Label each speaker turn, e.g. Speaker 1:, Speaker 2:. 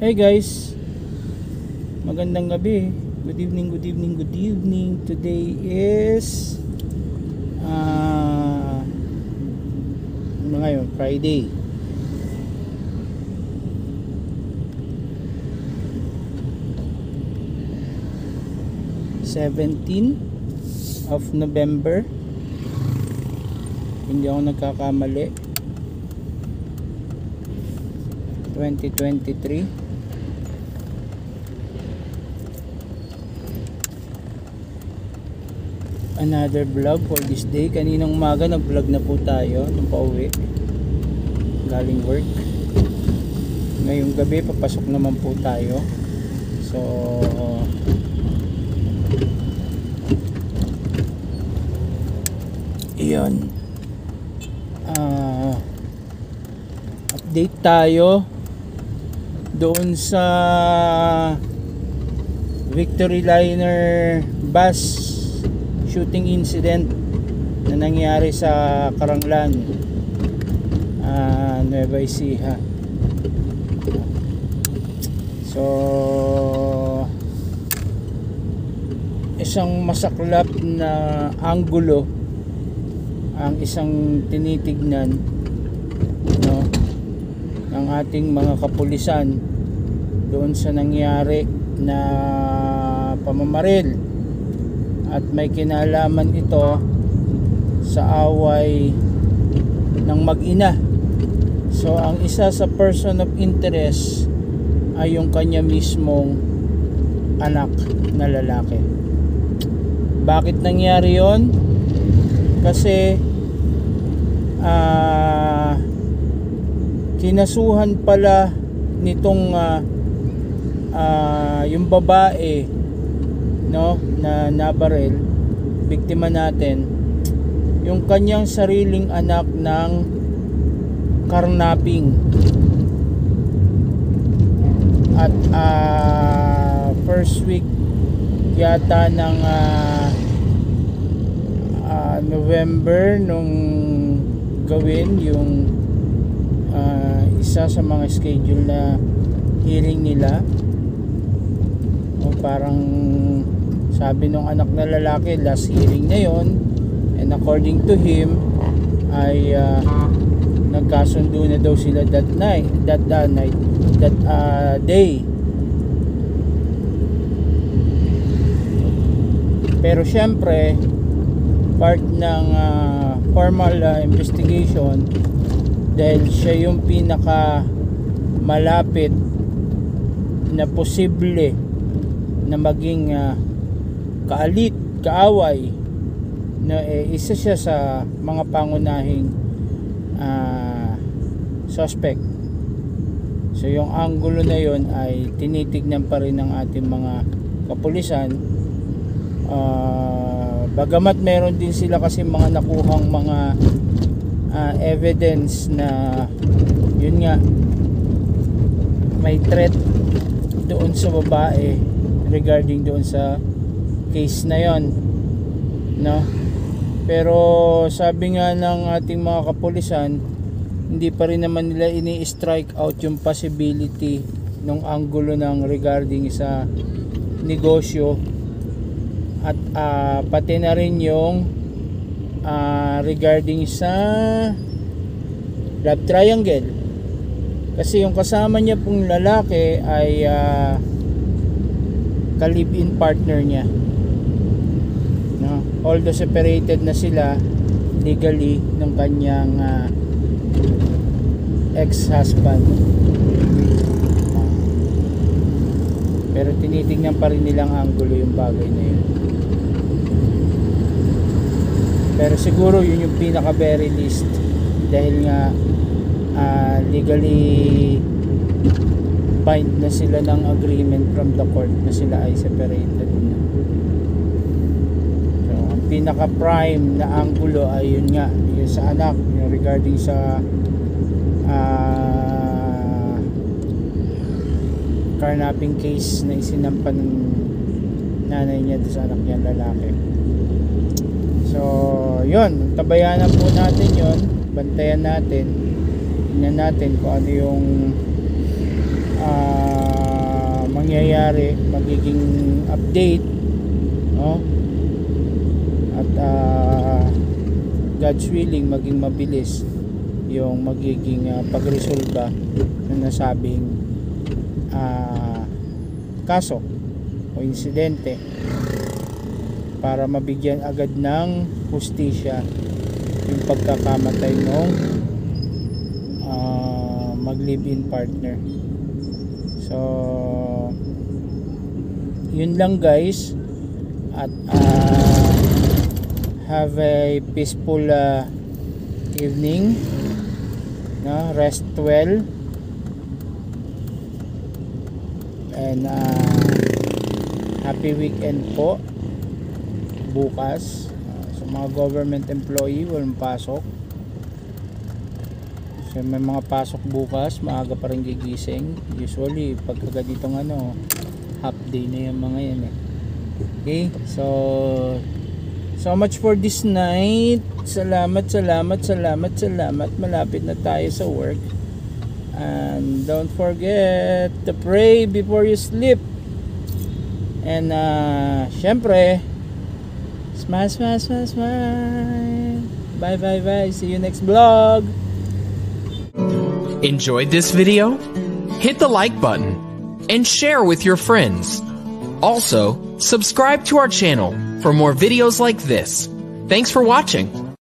Speaker 1: Hey guys, magandang gabi. Good evening, good evening, good evening. Today is ano ngayon? Friday. of November. Hindi ako nagkakamali. 2023. Another vlog for this day. Kaninang umaga nag-vlog na po tayo nung pauwi galing work. Ngayong gabi papasok naman po tayo. So iyon, update tayo doon sa Victory Liner bus shooting incident na nangyari sa Caranglan, Nueva Ecija. So isang masaklap na anggulo ang isang tinitignan, no, ng ating mga kapulisan doon sa nangyari na pamamaril, at may kinalaman ito sa away ng mag-ina. So ang isa sa person of interest ay yung kanya mismong anak na lalaki. Bakit nangyari yon? Kasi kinasuhan pala nitong yung babae, no, na nabaril, biktima natin, yung kanyang sariling anak ng carnapping. At first week yata ng November nung gawin yung isa sa mga schedule na hearing nila. O parang sabi nung anak na lalaki, last hearing na yon, and according to him ay nagkasundo na daw sila that day. Pero syempre part ng formal investigation, dahil siya yung pinaka malapit na posible na maging kaaway, na isa siya sa mga pangunahing suspect. So yung anggulo na yon ay tinitignan pa rin ng ating mga kapulisan. Bagamat meron din sila kasi mga nakuhang mga evidence na yun nga, may threat doon sa babae regarding doon sa case na yon, no? Pero sabi nga ng ating mga kapulisan, hindi pa rin naman nila ini-strike out yung possibility ng anggulo ng regarding sa negosyo, at pati na rin yung regarding sa love triangle, kasi yung kasama niya pong lalaki ay ka-live-in partner niya, no? Although separated na sila legally ng kanyang ex-husband, pero tinitingnan pa rin nilang anggulo yung bagay na yun. Pero siguro yun yung pinaka very least, dahil nga legally bind na sila ng agreement from the court na sila ay separated na. So ang pinaka prime na anggulo ay yun nga, yun sa anak, yung regarding sa carnapping case na isinampan ng nanay niya sa anak niya lalaki. So yun, tabayanan po natin yun, bantayan natin, tingnan natin kung ano yung mangyayari, magiging update, no? At God's willing, maging mabilis yung magiging pagresolba ng nasabing kaso o insidente, para mabigyan agad ng hustisya yung pagkakamatay ng mag-live-in partner. So yun lang guys, at have a peaceful evening, no? Rest well, and happy weekend po bukas. Sa mga government employee, walang pasok. So may mga pasok bukas, maaga pa rin gigising. Usually pagka ganitong half day na yung mga yan eh. Okay, so much for this night. Salamat. Malapit na tayo sa work. And don't forget to pray before you sleep. And syempre, smile. Bye. See you next vlog.
Speaker 2: Enjoyed this video? Hit the like button and share with your friends. Also, subscribe to our channel for more videos like this. Thanks for watching.